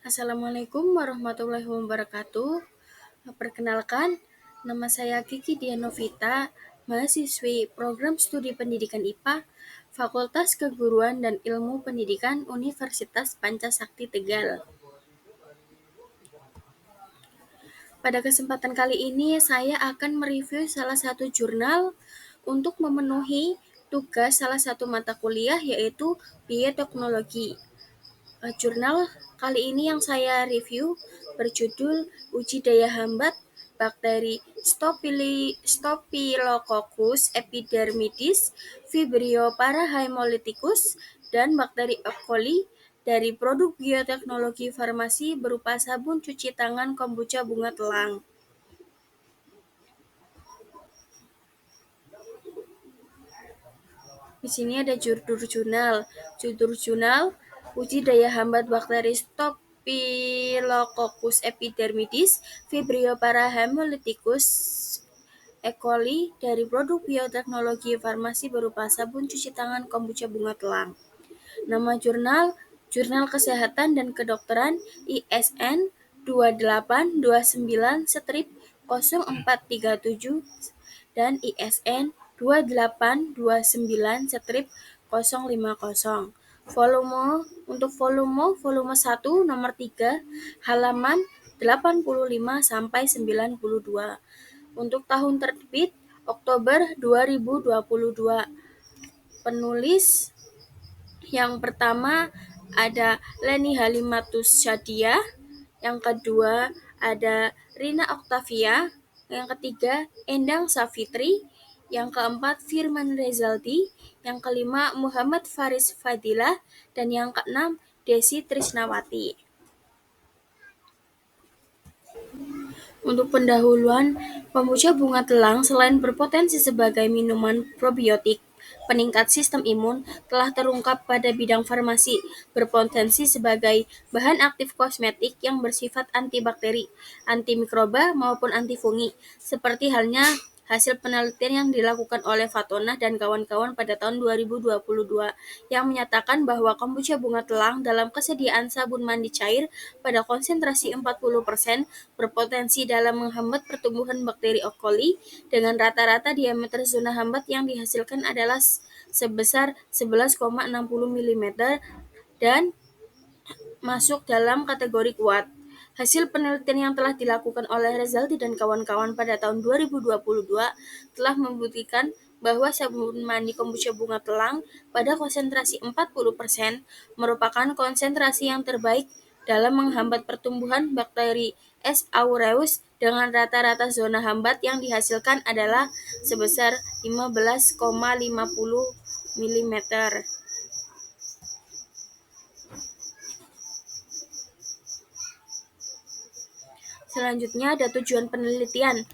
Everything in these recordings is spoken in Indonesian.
Assalamualaikum warahmatullahi wabarakatuh. Perkenalkan, nama saya Kiki Dianovita, mahasiswi Program Studi Pendidikan IPA, Fakultas Keguruan dan Ilmu Pendidikan Universitas Pancasakti Tegal. Pada kesempatan kali ini, saya akan mereview salah satu jurnal untuk memenuhi tugas salah satu mata kuliah, yaitu bioteknologi. Jurnal kali ini yang saya review berjudul Uji Daya Hambat Bakteri Staphylococcus epidermidis, Vibrio parahemolyticus, dan bakteri E. coli dari produk bioteknologi farmasi berupa sabun cuci tangan kombucha bunga telang. Di sini ada judul jurnal Uji Daya Hambat Bakteri Staphylococcus epidermidis, Vibrio parahemolyticus, E. coli dari produk bioteknologi farmasi berupa sabun cuci tangan kombucha bunga telang. Nama jurnal Jurnal Kesehatan dan Kedokteran ISN 2829-0437 dan ISN 2829-050. Volume 1 nomor 3 halaman 85 sampai 92. Untuk tahun terbit Oktober 2022. Penulis yang pertama ada Leni Halimatus Syadia, yang kedua ada Rina Oktavia, yang ketiga Endang Safitri, yang keempat Firman Rezaldi, yang kelima Muhammad Faris Fadilah, dan yang keenam Desi Trisnawati. Untuk pendahuluan, kombucha bunga telang selain berpotensi sebagai minuman probiotik peningkat sistem imun, telah terungkap pada bidang farmasi, berpotensi sebagai bahan aktif kosmetik yang bersifat antibakteri, antimikroba maupun antifungi, seperti halnya hasil penelitian yang dilakukan oleh Fatona dan kawan-kawan pada tahun 2022 yang menyatakan bahwa kombucha bunga telang dalam kesediaan sabun mandi cair pada konsentrasi 40% berpotensi dalam menghambat pertumbuhan bakteri E. coli dengan rata-rata diameter zona hambat yang dihasilkan adalah sebesar 11,60 mm dan masuk dalam kategori kuat. Hasil penelitian yang telah dilakukan oleh Rezaldi dan kawan-kawan pada tahun 2022 telah membuktikan bahwa sabun mandi kombucha bunga telang pada konsentrasi 40% merupakan konsentrasi yang terbaik dalam menghambat pertumbuhan bakteri S. aureus dengan rata-rata zona hambat yang dihasilkan adalah sebesar 15,50 mm. Selanjutnya ada tujuan penelitian.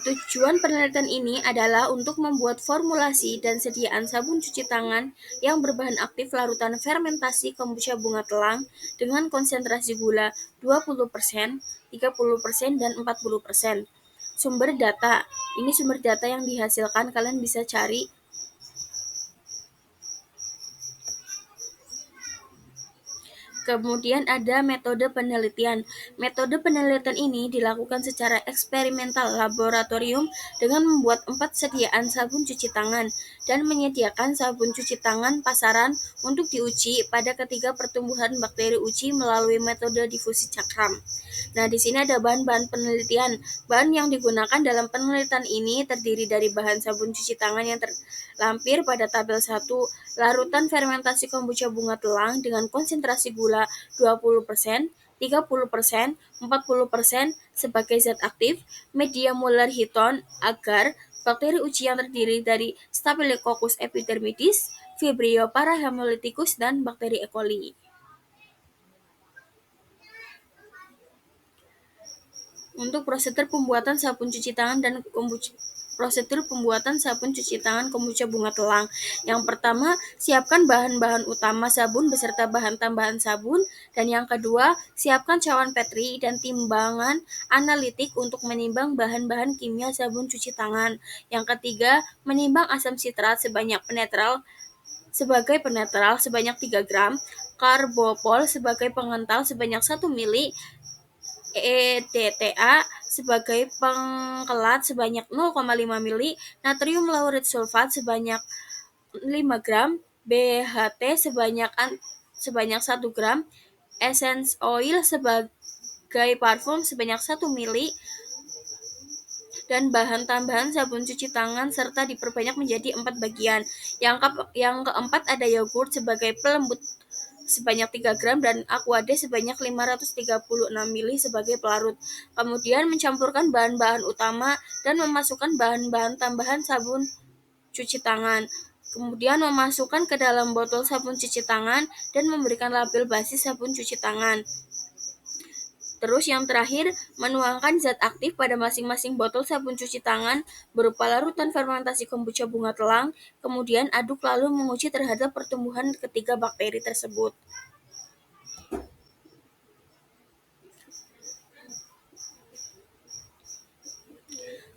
Tujuan penelitian ini adalah untuk membuat formulasi dan sediaan sabun cuci tangan yang berbahan aktif larutan fermentasi kombucha bunga telang dengan konsentrasi gula 20%, 30%, dan 40%. Sumber data. Ini sumber data yang dihasilkan, kalian bisa cari. Kemudian ada metode penelitian. Metode penelitian ini dilakukan secara eksperimental laboratorium dengan membuat 4 sediaan sabun cuci tangan dan menyediakan sabun cuci tangan pasaran untuk diuji pada ketiga pertumbuhan bakteri uji melalui metode difusi cakram. Nah, di sini ada bahan-bahan penelitian. Bahan yang digunakan dalam penelitian ini terdiri dari bahan sabun cuci tangan yang terlampir pada tabel 1, larutan fermentasi kombucha bunga telang dengan konsentrasi gula 20%, 30%, 40% sebagai zat aktif, media Muller Hinton agar bakteri uji yang terdiri dari Staphylococcus epidermidis, Vibrio parahemolyticus, dan bakteri E. coli. Untuk prosedur pembuatan sabun cuci tangan dan kombucha kombucha bunga telang. Yang pertama, siapkan bahan-bahan utama sabun beserta bahan tambahan sabun, dan yang kedua, siapkan cawan petri dan timbangan analitik untuk menimbang bahan-bahan kimia sabun cuci tangan. Yang ketiga, menimbang asam sitrat sebagai penetral sebanyak 3 gram, karbopol sebagai pengental sebanyak 1 mili, EDTA sebagai pengkelat sebanyak 0,5 mili, natrium laurit sulfat sebanyak 5 gram, BHT sebanyak 1 gram, essence oil sebagai parfum sebanyak 1 mili, dan bahan tambahan sabun cuci tangan serta diperbanyak menjadi 4 bagian. Yang keempat ada yogurt sebagai pelembut sebanyak 3 gram dan aquade sebanyak 536 mili sebagai pelarut. Kemudian mencampurkan bahan-bahan utama dan memasukkan bahan-bahan tambahan sabun cuci tangan. Kemudian memasukkan ke dalam botol sabun cuci tangan dan memberikan label basis sabun cuci tangan. Terus yang terakhir, menuangkan zat aktif pada masing-masing botol sabun cuci tangan berupa larutan fermentasi kombucha bunga telang, kemudian aduk lalu menguji terhadap pertumbuhan ketiga bakteri tersebut.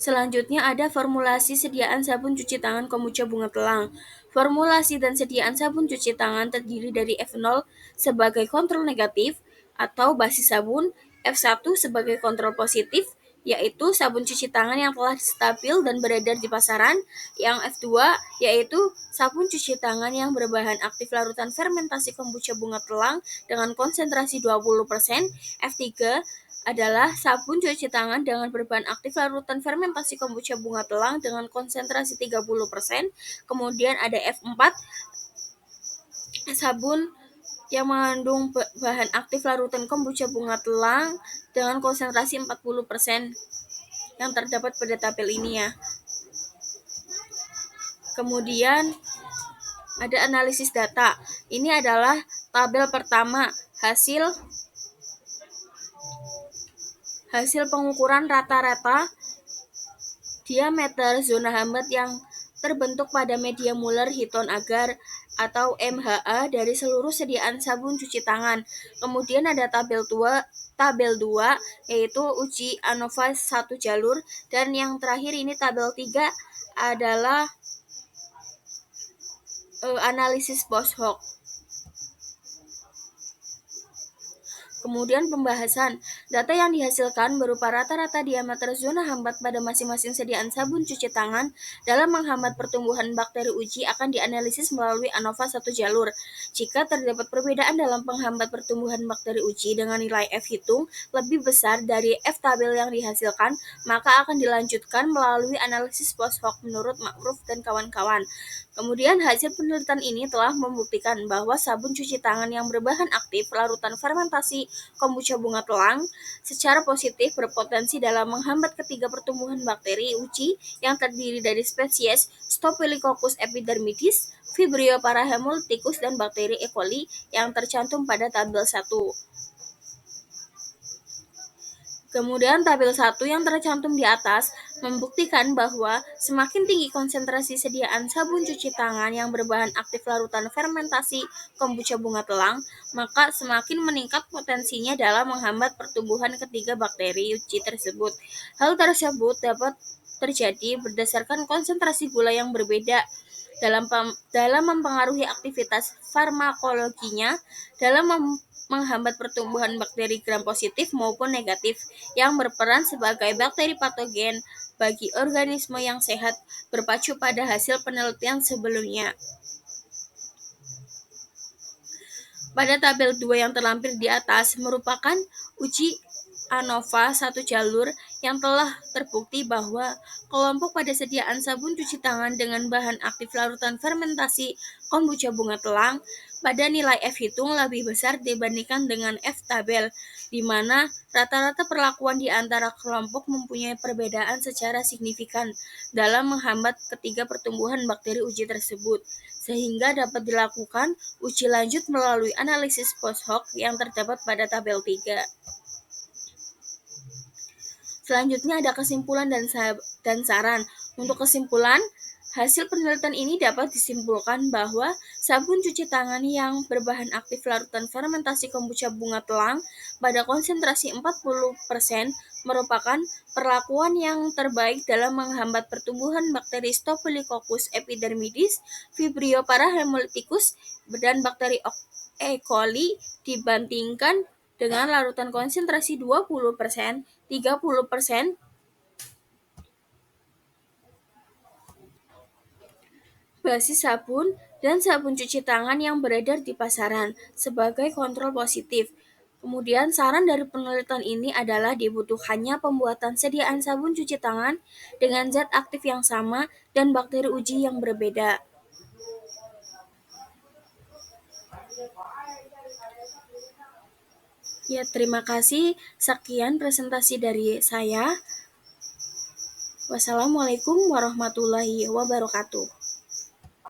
Selanjutnya ada formulasi sediaan sabun cuci tangan kombucha bunga telang. Formulasi dan sediaan sabun cuci tangan terdiri dari F0 sebagai kontrol negatif atau basis sabun, F1 sebagai kontrol positif, yaitu sabun cuci tangan yang telah stabil dan beredar di pasaran, yang F2 yaitu sabun cuci tangan yang berbahan aktif larutan fermentasi kombucha bunga telang dengan konsentrasi 20%, F3 adalah sabun cuci tangan dengan berbahan aktif larutan fermentasi kombucha bunga telang dengan konsentrasi 30%. Kemudian ada F4, sabun yang mengandung bahan aktif larutan kombucha bunga telang dengan konsentrasi 40% yang terdapat pada tabel ini ya. Kemudian ada analisis data. Ini adalah tabel pertama, hasil pengukuran rata-rata diameter zona hambat yang terbentuk pada media Muller-Hinton agar atau MHA dari seluruh sediaan sabun cuci tangan. Kemudian ada tabel 2 yaitu uji ANOVA 1 jalur, dan yang terakhir ini tabel 3 adalah analisis post hoc. Kemudian pembahasan. Data yang dihasilkan berupa rata-rata diameter zona hambat pada masing-masing sediaan sabun cuci tangan dalam menghambat pertumbuhan bakteri uji akan dianalisis melalui ANOVA 1 jalur. Jika terdapat perbedaan dalam penghambat pertumbuhan bakteri uji dengan nilai F hitung lebih besar dari F tabel yang dihasilkan, maka akan dilanjutkan melalui analisis post hoc menurut Ma'ruf dan kawan-kawan. Kemudian hasil penelitian ini telah membuktikan bahwa sabun cuci tangan yang berbahan aktif larutan fermentasi kombucha bunga telang secara positif berpotensi dalam menghambat ketiga pertumbuhan bakteri uji yang terdiri dari spesies Staphylococcus epidermidis, Vibrio parahemolyticus, dan bakteri E. coli yang tercantum pada tabel 1. Kemudian tabel 1 yang tercantum di atas membuktikan bahwa semakin tinggi konsentrasi sediaan sabun cuci tangan yang berbahan aktif larutan fermentasi kombucha bunga telang, maka semakin meningkat potensinya dalam menghambat pertumbuhan ketiga bakteri uji tersebut. Hal tersebut dapat terjadi berdasarkan konsentrasi gula yang berbeda dalam mempengaruhi aktivitas farmakologinya dalam menghambat pertumbuhan bakteri gram positif maupun negatif yang berperan sebagai bakteri patogen bagi organisme yang sehat berpacu pada hasil penelitian sebelumnya. Pada tabel 2 yang terlampir di atas merupakan uji ANOVA 1 jalur yang telah terbukti bahwa kelompok pada sediaan sabun cuci tangan dengan bahan aktif larutan fermentasi kombucha bunga telang pada nilai F hitung lebih besar dibandingkan dengan F tabel, di mana rata-rata perlakuan di antara kelompok mempunyai perbedaan secara signifikan dalam menghambat ketiga pertumbuhan bakteri uji tersebut, sehingga dapat dilakukan uji lanjut melalui analisis post hoc yang terdapat pada tabel 3. Selanjutnya ada kesimpulan dan saran. Untuk kesimpulan, hasil penelitian ini dapat disimpulkan bahwa sabun cuci tangan yang berbahan aktif larutan fermentasi kombucha bunga telang pada konsentrasi 40% merupakan perlakuan yang terbaik dalam menghambat pertumbuhan bakteri Staphylococcus epidermidis, Vibrio parahemolyticus, dan bakteri E. coli dibandingkan dengan larutan konsentrasi 20%, 30%, basis sabun, dan sabun cuci tangan yang beredar di pasaran sebagai kontrol positif. Kemudian saran dari penelitian ini adalah dibutuhkannya pembuatan sediaan sabun cuci tangan dengan zat aktif yang sama dan bakteri uji yang berbeda. Ya, terima kasih. Sekian presentasi dari saya. Wassalamualaikum warahmatullahi wabarakatuh.